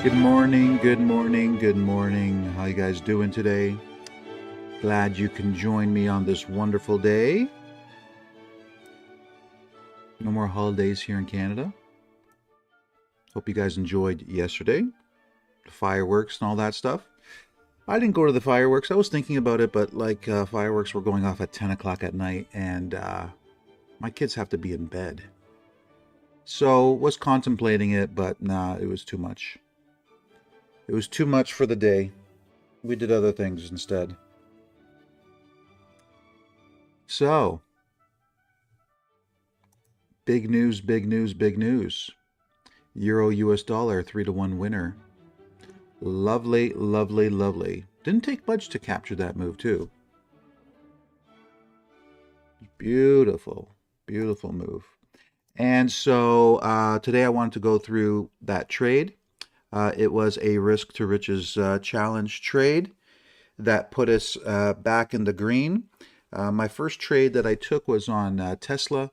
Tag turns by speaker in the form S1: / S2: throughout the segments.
S1: Good morning, good morning, good morning. How you guys doing today? Glad you can join me on this wonderful day. No more holidays here in Canada. Hope you guys enjoyed yesterday. The fireworks and all that stuff. I didn't go to the fireworks. I was thinking about it, but fireworks were going off at 10 o'clock at night, and my kids have to be in bed. So was contemplating it, but nah, it was too much. It was too much for the day. We did other things instead. So, big news, big news, big news. Euro US dollar 3-to-1 winner. Lovely, lovely, lovely. Didn't take much to capture that move too. Beautiful, beautiful move. And so today I wanted to go through that trade. It was a risk to riches challenge trade that put us back in the green. My first trade that I took was on Tesla.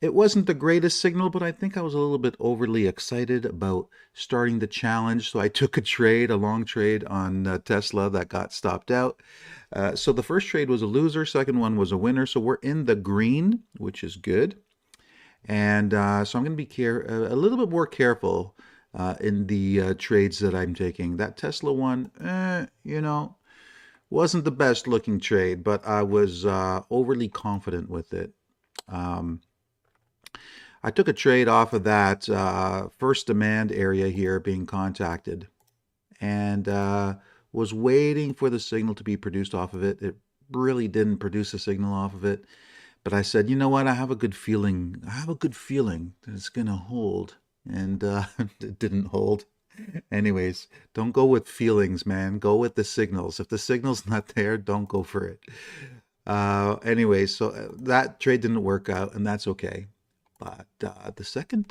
S1: It wasn't the greatest signal, but I think I was a little bit overly excited about starting the challenge. So I took a trade, a long trade on Tesla that got stopped out. So the first trade was a loser. Second one was a winner. So we're in the green, which is good. And so I'm going to be a little bit more careful in the trades that I'm taking. That Tesla one, wasn't the best looking trade, but I was overly confident with it. I took a trade off of that first demand area here being contacted and was waiting for the signal to be produced off of it. It really didn't produce a signal off of it. But I said, you know what? I have a good feeling. I have a good feeling that it's going to hold. And it didn't hold. Anyways, don't go with feelings, man. Go with the signals. If the signal's not there, don't go for it. Anyways, so that trade didn't work out, and that's okay. But the second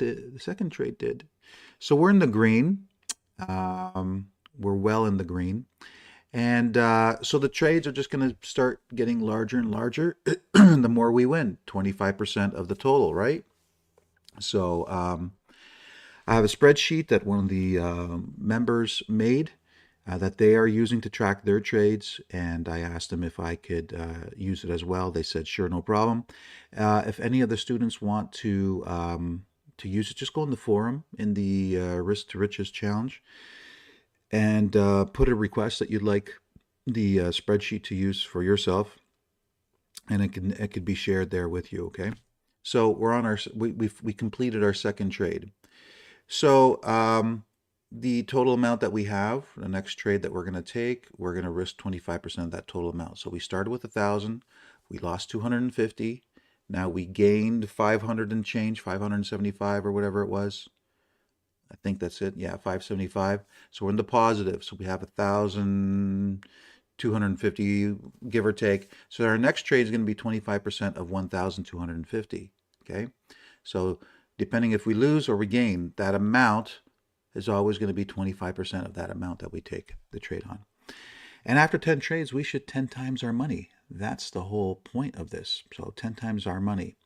S1: trade did. So we're in the green. We're well in the green. And so the trades are just going to start getting larger and larger the more we win, 25% of the total, right? So I have a spreadsheet that one of the members made that they are using to track their trades, and I asked them if I could use it as well. They said, sure, no problem. If any of the students want to use it, just go in the forum in the Risk to Riches Challenge and put a request that you'd like the spreadsheet to use for yourself, and it could be shared there with you. Okay, so we're on we completed our second trade. So the total amount that we have, the next trade that we're going to take, we're going to risk 25% of that total amount. So we started with 1,000, we lost 250. Now we gained 500 and change, 575 or whatever it was. I think that's it. Yeah, 575. So we're in the positive. So we have 1,250, give or take. So our next trade is going to be 25% of 1,250. Okay. So depending if we lose or we gain, that amount is always going to be 25% of that amount that we take the trade on. And after 10 trades, we should 10 times our money. That's the whole point of this. So 10 times our money.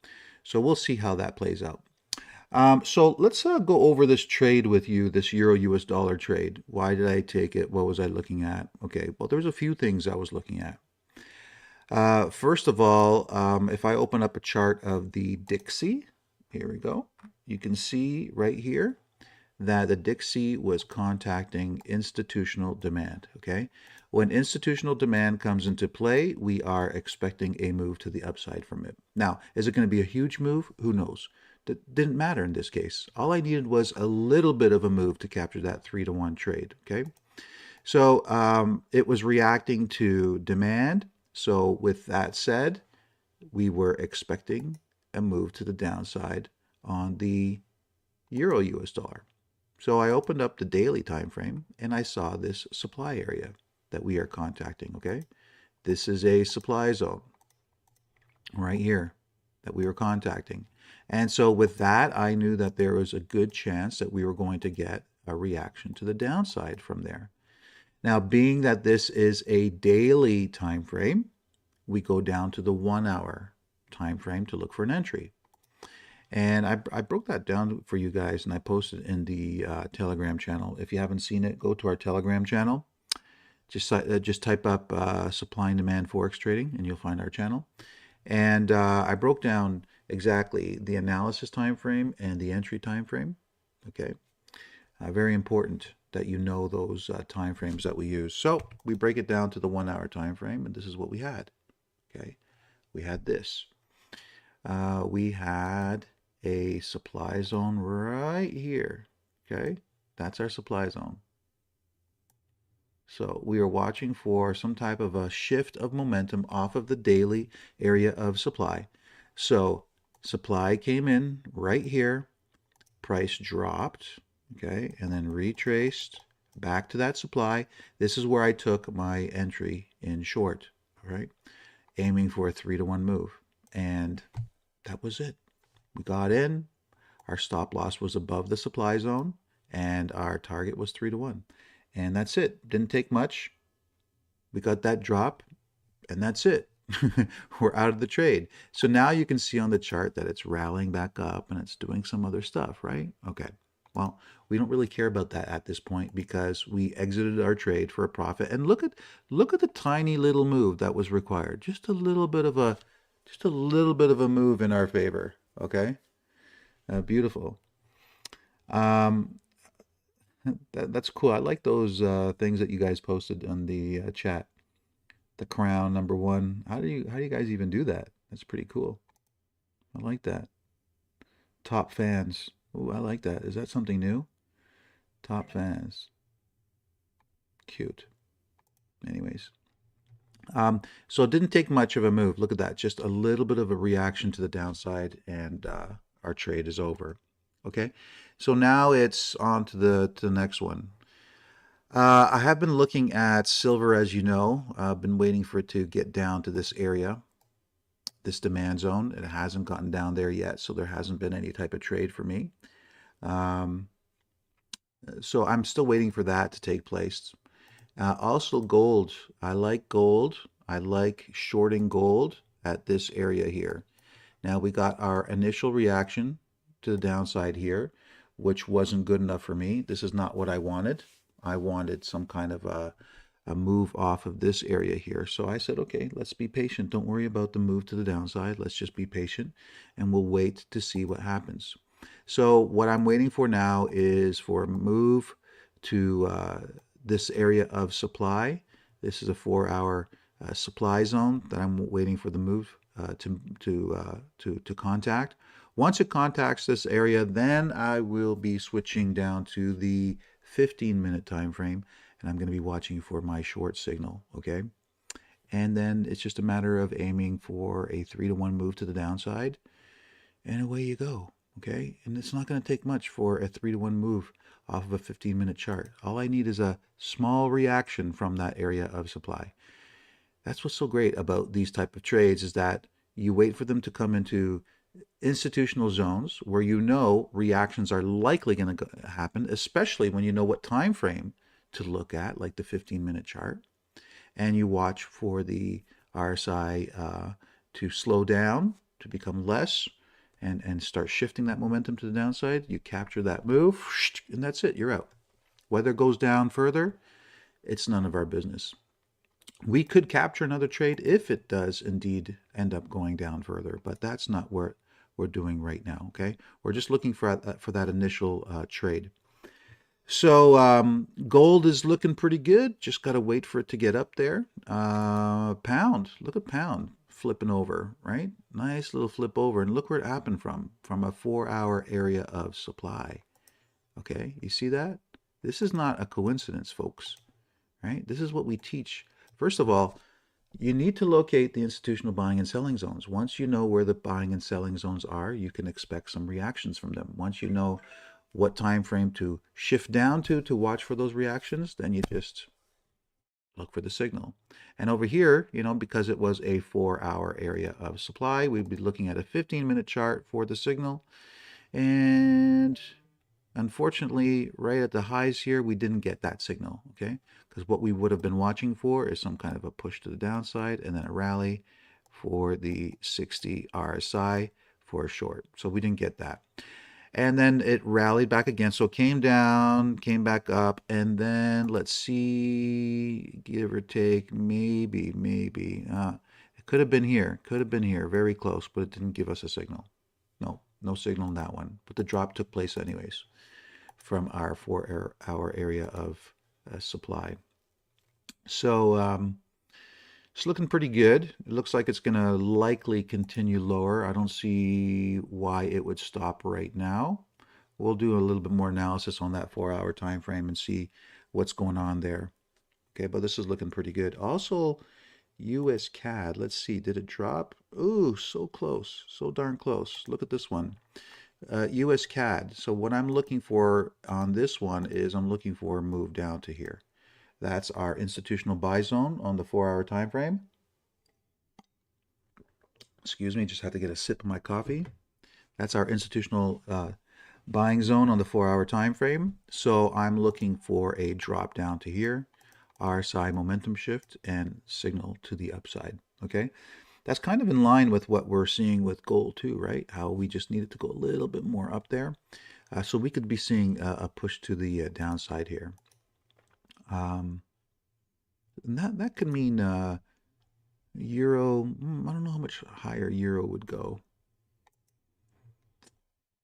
S1: So we'll see how that plays out. So let's go over this trade with you, this Euro US dollar trade. Why did I take it? What was I looking at? Okay, well, there's a few things I was looking at. First of all, if I open up a chart of the Dixie, here we go. You can see right here that the Dixie was contacting institutional demand, okay? When institutional demand comes into play, we are expecting a move to the upside from it. Now, is it going to be a huge move? Who knows? That didn't matter in this case. All I needed was a little bit of a move to capture that 3-to-1 trade, okay? So it was reacting to demand. So with that said, we were expecting a move to the downside on the Euro US dollar. So I opened up the daily time frame and I saw this supply area that we are contacting, okay? This is a supply zone right here that we were contacting. And so with that, I knew that there was a good chance that we were going to get a reaction to the downside from there. Now, being that this is a daily time frame, we go down to the 1 hour time frame to look for an entry. And I broke that down for you guys, and I posted in the Telegram channel. If you haven't seen it, go to our Telegram channel. Just type up supply and demand forex trading, and you'll find our channel. And I broke down exactly the analysis time frame and the entry time frame. Okay, very important that you know those time frames that we use. So we break it down to the 1 hour time frame, and this is what we had. Okay, we had this. We had a supply zone right here. Okay, that's our supply zone. So we are watching for some type of a shift of momentum off of the daily area of supply. So supply came in right here, price dropped, okay, and then retraced back to that supply. This is where I took my entry in short, all right, aiming for a 3-to-1 move. And that was it. We got in, our stop loss was above the supply zone, and our target was 3-to-1. And that's it. Didn't take much. We got that drop, and that's it. We're out of the trade. So now you can see on the chart that it's rallying back up and it's doing some other stuff, right? Okay. Well, we don't really care about that at this point because we exited our trade for a profit. And look at the tiny little move that was required. Just a little bit of a move in our favor. Okay. Beautiful. That's cool. I like those things that you guys posted on the chat. The crown #1. How do you guys even do that? That's pretty cool. I like that. Top fans. Ooh, I like that. Is that something new? Top fans. Cute. Anyways. So it didn't take much of a move. Look at that. Just a little bit of a reaction to the downside, and our trade is over. Okay. So now it's on to the next one. I have been looking at silver, as you know. I've been waiting for it to get down to this area, this demand zone. It hasn't gotten down there yet, so there hasn't been any type of trade for me. So I'm still waiting for that to take place. Also gold. I like gold. I like shorting gold at this area here. Now we got our initial reaction to the downside here, which wasn't good enough for me. This is not what I wanted. I wanted some kind of a move off of this area here. So I said, okay, let's be patient. Don't worry about the move to the downside. Let's just be patient and we'll wait to see what happens. So what I'm waiting for now is for a move to this area of supply. This is a 4-hour supply zone that I'm waiting for the move to contact. Once it contacts this area, then I will be switching down to the 15-minute time frame, and I'm going to be watching for my short signal, okay? And then it's just a matter of aiming for a 3-to-1 move to the downside, and away you go, okay? And it's not going to take much for a 3-to-1 move off of a 15-minute chart. All I need is a small reaction from that area of supply. That's what's so great about these type of trades, is that you wait for them to come into institutional zones where you know reactions are likely going to happen, especially when you know what time frame to look at, like the 15-minute chart, and you watch for the RSI to slow down, to become less, and start shifting that momentum to the downside. You capture that move, and that's it. You're out. Whether it goes down further, it's none of our business. We could capture another trade if it does indeed end up going down further, but that's not what we're doing right now, okay? We're just looking for that initial trade. So gold is looking pretty good. Just got to wait for it to get up there. Pound, look at pound flipping over, right? Nice little flip over, and look where it happened from a 4-hour area of supply. Okay, you see that? This is not a coincidence, folks, right? This is what we teach. First of all, you need to locate the institutional buying and selling zones. Once you know where the buying and selling zones are, you can expect some reactions from them. Once you know what time frame to shift down to watch for those reactions, then you just look for the signal. And over here, you know, because it was a 4-hour area of supply, we'd be looking at a 15-minute chart for the signal. And unfortunately, right at the highs here, we didn't get that signal, okay? Because what we would have been watching for is some kind of a push to the downside and then a rally for the 60 RSI for a short. So we didn't get that. And then it rallied back again. So it came down, came back up, and then let's see, give or take, maybe. It could have been here, very close, but it didn't give us a signal. No, no signal in that one. But the drop took place anyways from our 4-hour area of supply. So it's looking pretty good. It looks like it's going to likely continue lower. I don't see why it would stop right now. We'll do a little bit more analysis on that 4-hour time frame and see what's going on there. Okay, but this is looking pretty good. Also, USCAD. Let's see. Did it drop? Ooh, so close. So darn close. Look at this one. USCAD. So what I'm looking for on this one is I'm looking for a move down to here. That's our institutional buy zone on the 4-hour time frame. Excuse me, just had to get a sip of my coffee. That's our institutional buying zone on the 4-hour time frame. So I'm looking for a drop down to here, RSI momentum shift, and signal to the upside. Okay, that's kind of in line with what we're seeing with gold too, right? How we just needed to go a little bit more up there. So we could be seeing a push to the downside here. And that could mean euro. I don't know how much higher euro would go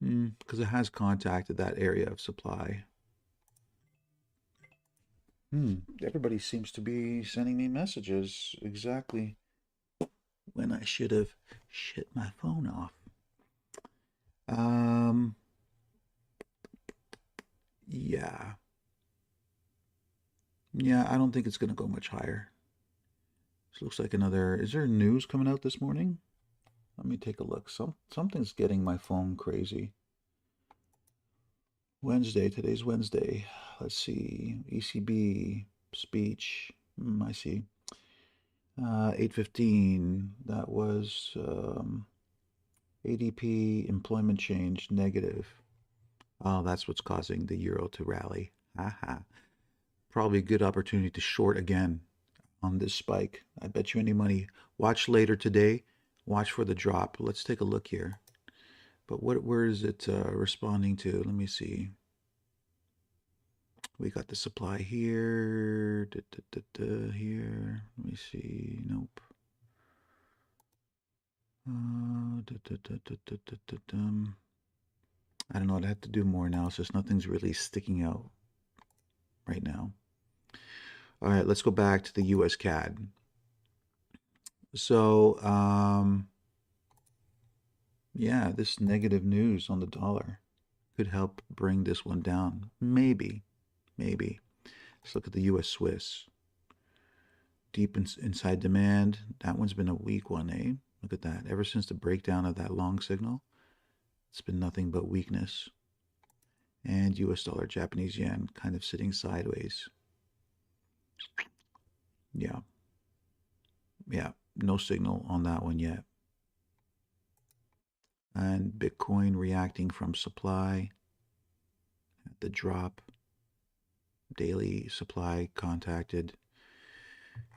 S1: because it has contacted that area of supply. Everybody seems to be sending me messages exactly when I should have shut my phone off. Yeah. Yeah, I don't think it's going to go much higher. This looks like another. Is there news coming out this morning? Let me take a look. Something's getting my phone crazy. Wednesday. Today's Wednesday. Let's see. ECB speech. I see. 8:15. That was ADP employment change negative. Oh, that's what's causing the euro to rally. Haha. Probably a good opportunity to short again on this spike. I bet you any money. Watch later today. Watch for the drop. Let's take a look here. But where is it responding to? Let me see. We got the supply here. Here. Let me see. Nope. I don't know. I'd have to do more analysis. Nothing's really sticking out right now. All right, let's go back to the USCAD. So, yeah, this negative news on the dollar could help bring this one down. Maybe. Let's look at the US Swiss. Deep inside demand. That one's been a weak one, eh? Look at that. Ever since the breakdown of that long signal, it's been nothing but weakness. And US dollar, Japanese yen kind of sitting sideways. Yeah. No signal on that one yet. And Bitcoin reacting from supply. The drop. Daily supply contacted.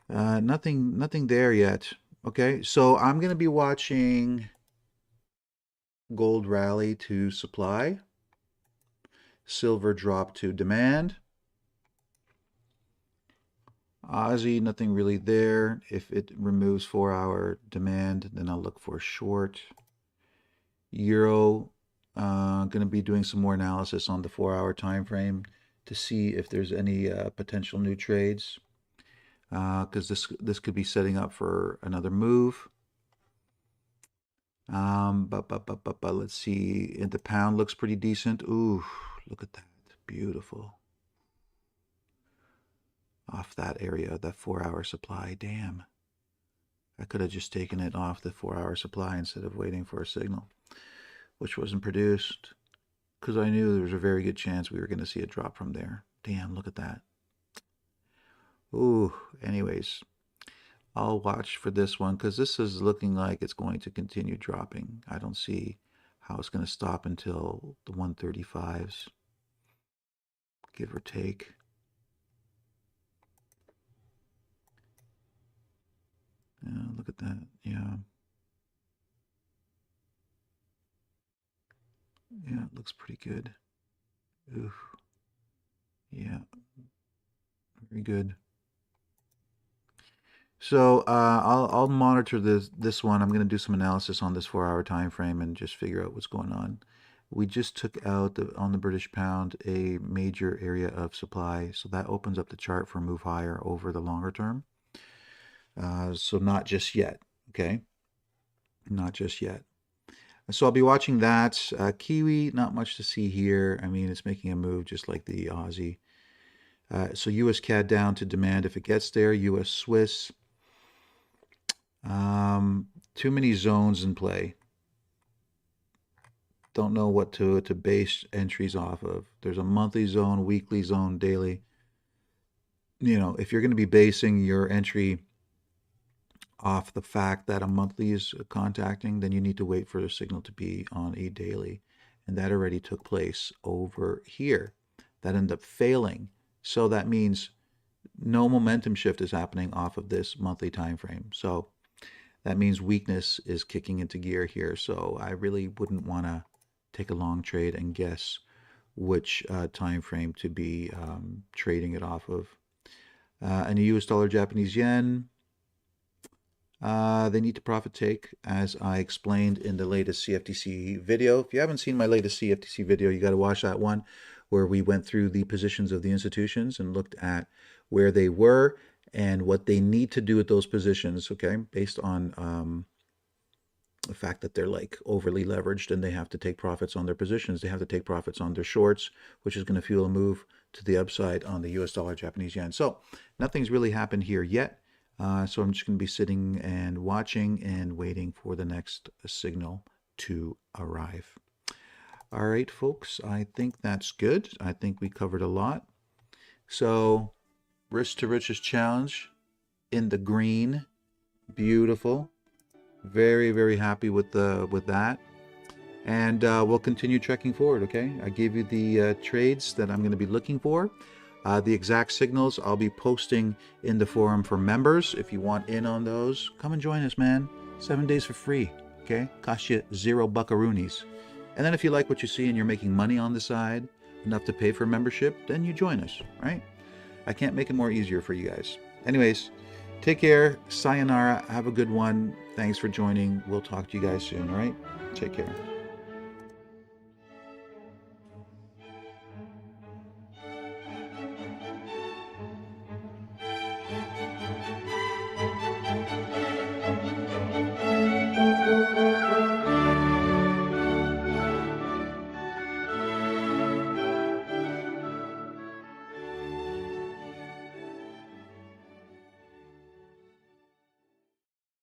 S1: Nothing there yet. Okay, so I'm going to be watching gold rally to supply, silver drop to demand. Aussie, nothing really there. If it removes 4-hour demand, then I'll look for short. Euro, going to be doing some more analysis on the 4-hour time frame to see if there's any potential new trades, because this could be setting up for another move. But let's see. And the pound looks pretty decent. Ooh, look at that. Beautiful. Off that area, that 4-hour supply. Damn. I could have just taken it off the 4-hour supply instead of waiting for a signal, which wasn't produced, because I knew there was a very good chance we were going to see a drop from there. Damn, look at that. Ooh, anyways, I'll watch for this one because this is looking like it's going to continue dropping. I don't see how it's going to stop until the 135s, give or take. Look at that. Yeah. Yeah, it looks pretty good. Oof. Yeah, very good. So I'll monitor this one. I'm going to do some analysis on this 4-hour time frame and just figure out what's going on. We just took out on the British pound a major area of supply, so that opens up the chart for a move higher over the longer term. So not just yet, okay? Not just yet. So I'll be watching that. Kiwi, not much to see here. I mean, it's making a move just like the Aussie. So USCAD down to demand if it gets there. US Swiss. Too many zones in play. Don't know what to base entries off of. There's a monthly zone, weekly zone, daily. You know, if you're going to be basing your entry off the fact that a monthly is contacting, then you need to wait for the signal to be on a daily. And that already took place over here. That ended up failing. So that means no momentum shift is happening off of this monthly time frame. So that means weakness is kicking into gear here. So I really wouldn't want to take a long trade and guess which time frame to be trading it off of. And the US dollar, Japanese yen, they need to profit take, as I explained in the latest CFTC video. If you haven't seen my latest CFTC video, you got to watch that one, where we went through the positions of the institutions and looked at where they were and what they need to do with those positions, okay, based on the fact that they're like overly leveraged and they have to take profits on their positions. They have to take profits on their shorts, which is going to fuel a move to the upside on the US dollar, Japanese yen. So nothing's really happened here yet. So I'm just going to be sitting and watching and waiting for the next signal to arrive. All right, folks, I think that's good. I think we covered a lot. So risk to riches challenge in the green. Beautiful. Very, very happy with that. And we'll continue trekking forward, okay? I gave you the trades that I'm going to be looking for. The exact signals I'll be posting in the forum for members. If you want in on those, come and join us, man. 7 days for free, okay? Cost you $0 buckaroonies. And then if you like what you see and you're making money on the side, enough to pay for membership, then you join us, right? I can't make it more easier for you guys. Anyways, take care. Sayonara. Have a good one. Thanks for joining. We'll talk to you guys soon, all right? Take care.